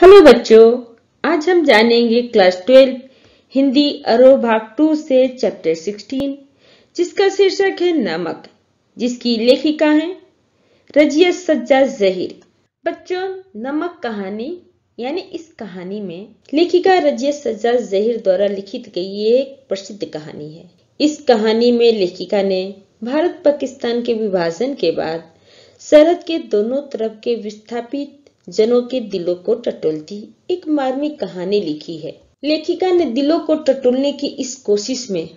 Hello बच्चों, आज हम जानेंगे क्लास 12 हिंदी अरो भाग 2 से चैप्टर 16 जिसका शीर्षक है नमक, जिसकी लेखिका है रजिया सज्जा जहीर। बच्चों, नमक कहानी यानी इस कहानी में लेखिका रजिया सज्जा जहीर द्वारा लिखित गई एक प्रसिद्ध कहानी है। इस कहानी में लेखिका ने भारत पाकिस्तान के विभाजन के बाद सरहद के दोनों तरफ के विस्थापित जनों के दिलों को टटोलती एक मार्मिक कहानी लिखी है। लेखिका ने दिलों को टटोलने की इस कोशिश में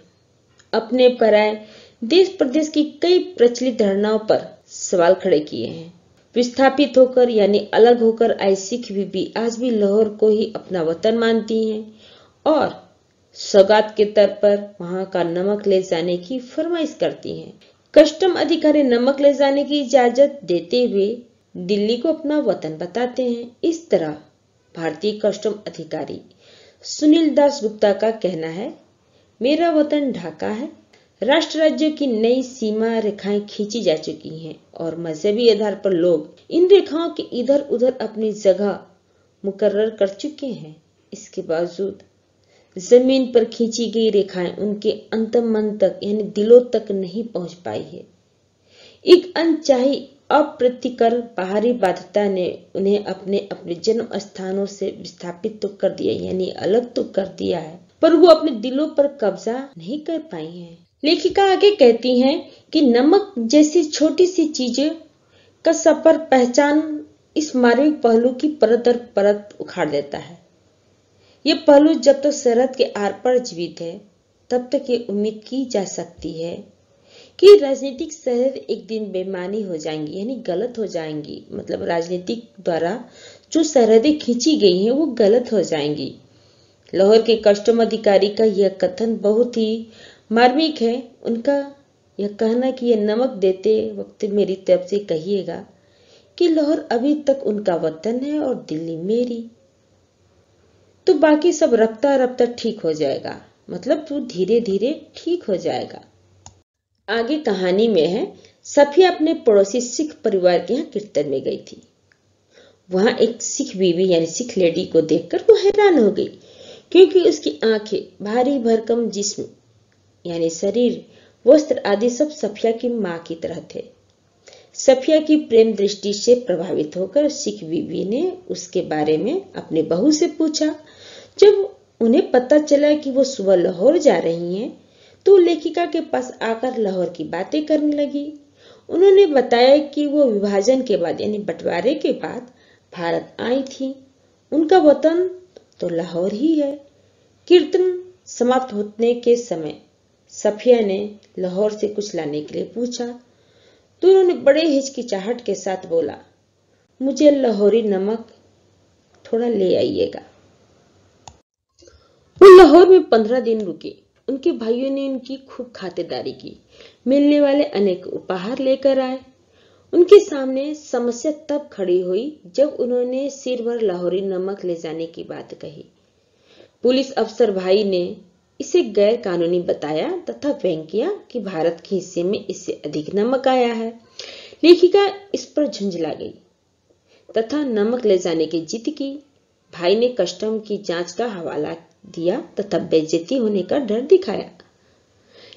अपने पराये देश प्रदेश की कई प्रचलित धारणाओं पर सवाल खड़े किए हैं। विस्थापित होकर यानी अलग होकर आई सिख बीबी आज भी लाहौर को ही अपना वतन मानती हैं और सौगात के तौर पर वहां का नमक ले जाने की फरमाइश करती हैं। कस्टम अधिकारी नमक ले जाने की इजाजत देते हुए दिल्ली को अपना वतन बताते हैं। इस तरह भारतीय कस्टम अधिकारी सुनील दास गुप्ता का कहना है, मेरा वतन ढाका है। राष्ट्र राज्यों की नई सीमा रेखाएं खींची जा चुकी हैं और मजहबी आधार पर लोग इन रेखाओं के इधर उधर अपनी जगह मुकर्रर कर चुके हैं। इसके बावजूद जमीन पर खींची गई रेखाएं उनके अंतम मन तक यानी दिलों तक नहीं पहुंच पाई है। एक अनचाही अप्रतिकर बाहरी बाध्यता ने उन्हें अपने अपने जन्म स्थानों से विस्थापित तो कर दिया यानी अलग तो कर दिया है, पर वो अपने दिलों पर कब्जा नहीं कर पाई हैं। लेखिका आगे कहती हैं कि नमक जैसी छोटी सी चीजें का सफर पहचान इस मार्मिक पहलू की परत दर परत उखाड़ देता है। ये पहलू जब तक सरहद के आर पार जीवित है तब तक ये उम्मीद की जा सकती है कि राजनीतिक सरहद एक दिन बेमानी हो जाएंगी यानी गलत हो जाएंगी। मतलब राजनीतिक द्वारा जो सरहदें खींची गई हैं वो गलत हो जाएंगी। लाहौर के कस्टम अधिकारी का यह कथन बहुत ही मार्मिक है। उनका यह कहना कि यह नमक देते वक्त मेरी तरफ से कहिएगा कि लाहौर अभी तक उनका वतन है और दिल्ली मेरी, तो बाकी सब रफ्ता रफ्ता ठीक हो जाएगा। मतलब तो धीरे धीरे ठीक हो जाएगा। आगे कहानी में है, सफिया अपने पड़ोसी सिख परिवार के यहाँ कीर्तन में गई थी। वहां एक सिख बीवी यानी सिख लेडी को देखकर वो हैरान हो गई, क्योंकि उसकी आंखें, भारी भरकम जिस्म यानी शरीर, वस्त्र आदि सब सफिया की माँ की तरह थे। सफिया की प्रेम दृष्टि से प्रभावित होकर सिख बीवी ने उसके बारे में अपने बहू से पूछा। जब उन्हें पता चला कि वो सुबह लाहौर जा रही हैं, तो लेखिका के पास आकर लाहौर की बातें करने लगी। उन्होंने बताया कि वो विभाजन के बाद यानी बंटवारे के बाद भारत आई थी। उनका वतन तो लाहौर ही है। कीर्तन समाप्त होने के समय सफिया ने लाहौर से कुछ लाने के लिए पूछा, तो उन्होंने बड़े हिचकिचाहट के साथ बोला, मुझे लाहौरी नमक थोड़ा ले आइएगा। वो लाहौर में 15 दिन रुके। उनके भाइयों ने उनकी खूब खातिरदारी की, मिलने वाले अनेक उपहार लेकर आए। उनके सामने समस्या तब खड़ी हुई जब उन्होंने सिर भर लाहौरी नमक ले जाने की बात कही। पुलिस अफसर भाई ने इसे गैर कानूनी बताया तथा व्यंग किया कि भारत के हिस्से में इससे अधिक नमक आया है। लेखिका इस पर झुंझला गई तथा नमक ले जाने की जिद की। भाई ने कस्टम की जांच का हवाला दिया तथा बेइज्जती होने का डर दिखाया।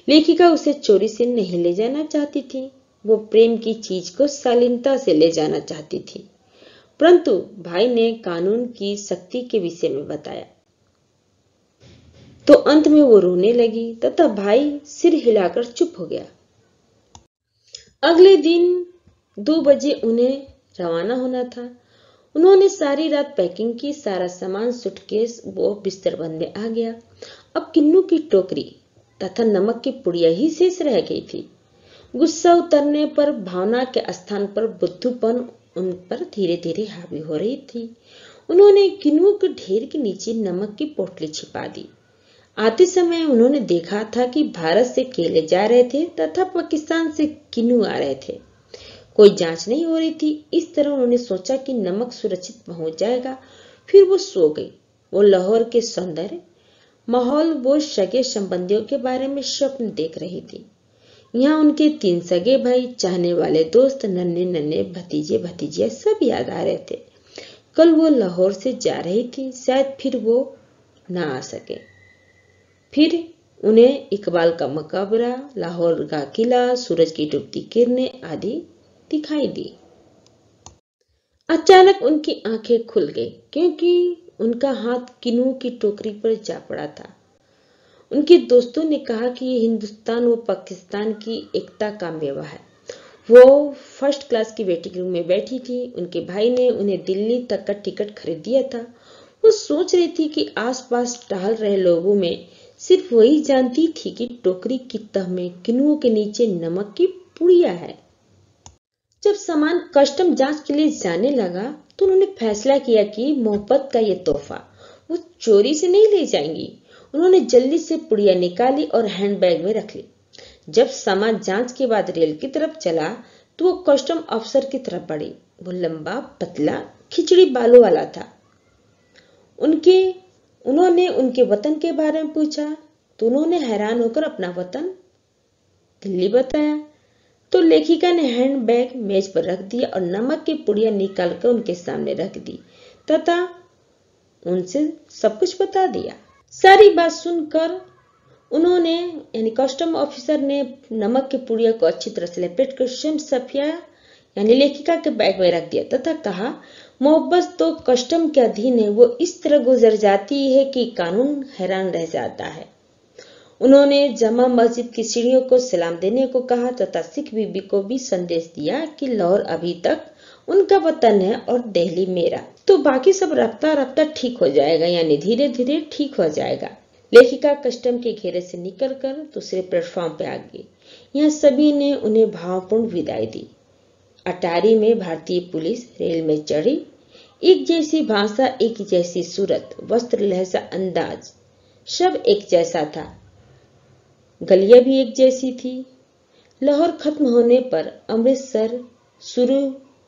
लेखिका उसे चोरी से नहीं ले जाना चाहती थी, वो प्रेम की चीज को शालीनता से ले जाना चाहती थी। परंतु भाई ने कानून की सख्ती के विषय में बताया तो अंत में वो रोने लगी तथा भाई सिर हिलाकर चुप हो गया। अगले दिन 2 बजे उन्हें रवाना होना था। उन्होंने सारी रात पैकिंग की, सारा सामान सूटकेस वो बिस्तरबंद में आ गया। अब किन्नू की टोकरी तथा नमक की पुड़िया ही शेष रह गई थी। गुस्सा उतरने पर भावना के स्थान पर बुद्धूपन उन पर धीरे धीरे हावी हो रही थी। उन्होंने किन्नू के ढेर के नीचे नमक की पोटली छिपा दी। आते समय उन्होंने देखा था कि भारत से केले जा रहे थे तथा पाकिस्तान से किन्नू आ रहे थे। कोई जांच नहीं हो रही थी। इस तरह उन्होंने सोचा कि नमक सुरक्षित पहुंच जाएगा। फिर वो सो गई। वो लाहौर के सौंदर्य, माहौल, वो सगे संबंधियों के बारे में स्वप्न देख रही थी। यहाँ उनके 3 सगे भाई, चाहने वाले दोस्त, नन्हे नन्हे भतीजे भतीजियां सब याद आ रहे थे। कल वो लाहौर से जा रही थी, शायद फिर वो ना आ सके। फिर उन्हें इकबाल का मकबरा, लाहौर का किला, सूरज की डूबती किरणें आदि दिखाई दी। अचानक उनकी आंखें खुल गई, क्योंकि उनका हाथ किन्नू की टोकरी पर जा पड़ा था। उनके दोस्तों ने कहा कि ये हिंदुस्तान व पाकिस्तान की एकता का मेवा है। वो फर्स्ट क्लास की वेटिंग रूम में बैठी थी। उनके भाई ने उन्हें दिल्ली तक का टिकट खरीद दिया था। वो सोच रही थी कि आसपास टहल रहे लोगों में सिर्फ वही जानती थी कि टोकरी की तह में किन्नुओं के नीचे नमक की पुड़िया है। जब सामान कस्टम जांच के लिए जाने लगा तो उन्होंने फैसला किया कि मोहब्बत का ये तोहफा वो चोरी से नहीं ले जाएंगी। उन्होंने जल्दी से पुड़िया निकाली और हैंडबैग में रख ली। जब सामान जांच के बाद रेल की तरफ चला तो वो कस्टम अफसर की तरफ बढ़ी। वो लंबा, पतला, खिचड़ी बालों वाला था। उन्होंने उनके वतन के बारे में पूछा तो उन्होंने हैरान होकर अपना वतन दिल्ली बताया। तो लेखिका ने हैंडबैग मेज पर रख दिया और नमक की पुड़िया निकालकर उनके सामने रख दी तथा उनसे सब कुछ बता दिया। सारी बात सुनकर उन्होंने यानी कस्टम ऑफिसर ने नमक की पुड़िया को अच्छी तरह से लपेट कर स्वयं सफिया यानी लेखिका के बैग में रख दिया तथा कहा, मोहब्बत तो कस्टम के अधीन है। वो इस तरह गुजर जाती है कि कानून हैरान रह जाता है। उन्होंने जमा मस्जिद की सीढ़ियों को सलाम देने को कहा तथा सिख बीबी को भी संदेश दिया कि लाहौर अभी तक उनका वतन है और दिल्ली मेरा। तो बाकी सब रफ्ता रफ्ता ठीक हो जाएगा, यानी धीरे धीरे ठीक हो जाएगा। लेखिका कस्टम के घेरे से निकलकर दूसरे प्लेटफॉर्म पे आ गई। यहाँ सभी ने उन्हें भावपूर्ण विदाई दी। अटारी में भारतीय पुलिस रेल में चढ़ी। एक जैसी भाषा, एक जैसी सूरत, वस्त्र, लहजा, अंदाज सब एक जैसा था। गलियां भी एक जैसी थी। लाहौर खत्म होने पर अमृतसर शुरू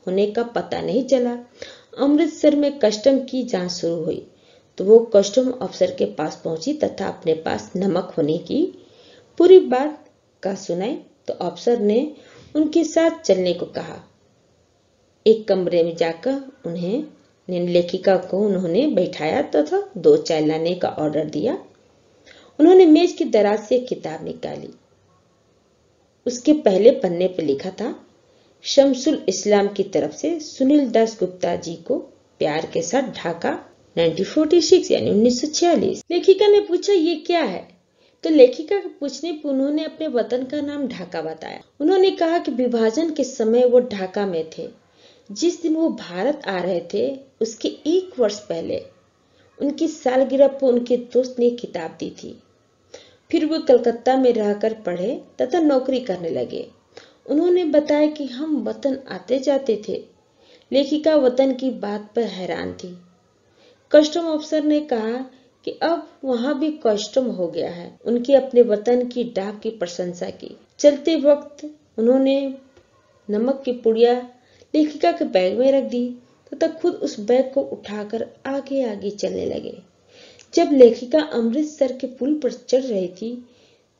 होने का पता नहीं चला। अमृतसर में कस्टम की जांच शुरू हुई तो वो कस्टम अफसर के पास पहुंची तथा अपने पास नमक होने की पूरी बात का सुनाई तो अफसर ने उनके साथ चलने को कहा। एक कमरे में जाकर उन्हें लेखिका को उन्होंने बैठाया तथा 2 चाय लाने का ऑर्डर दिया। उन्होंने मेज की दराज से एक किताब निकाली। उसके पहले पन्ने पर लिखा था, शमसुल इस्लाम की तरफ से सुनील दास गुप्ता जी को प्यार के साथ, ढाका 1946 यानी 1946। लेखिका ने पूछा, ये क्या है? तो लेखिका के पूछने पर उन्होंने अपने वतन का नाम ढाका बताया। उन्होंने कहा कि विभाजन के समय वो ढाका में थे। जिस दिन वो भारत आ रहे थे उसके 1 वर्ष पहले उनकी सालगिरह पर उनके दोस्त ने किताब दी थी। फिर वो कलकत्ता में रहकर पढ़े तथा नौकरी करने लगे। उन्होंने बताया कि हम वतन आते जाते थे। लेखिका वतन की बात पर हैरान थी। कस्टम अफसर ने कहा कि अब वहां भी कस्टम हो गया है। उनके अपने वतन की डाक की प्रशंसा की। चलते वक्त उन्होंने नमक की पुड़िया लेखिका के बैग में रख दी तथा खुद उस बैग को उठाकर आगे आगे चलने लगे। जब लेखिका अमृतसर के पुल पर चढ़ रही थी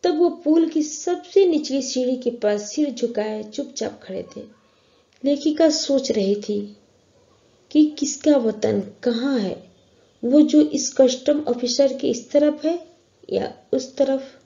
तब वो पुल की सबसे निचली सीढ़ी के पास सिर झुकाए चुपचाप खड़े थे। लेखिका सोच रही थी कि किसका वतन कहाँ है, वो जो इस कस्टम ऑफिसर के इस तरफ है या उस तरफ।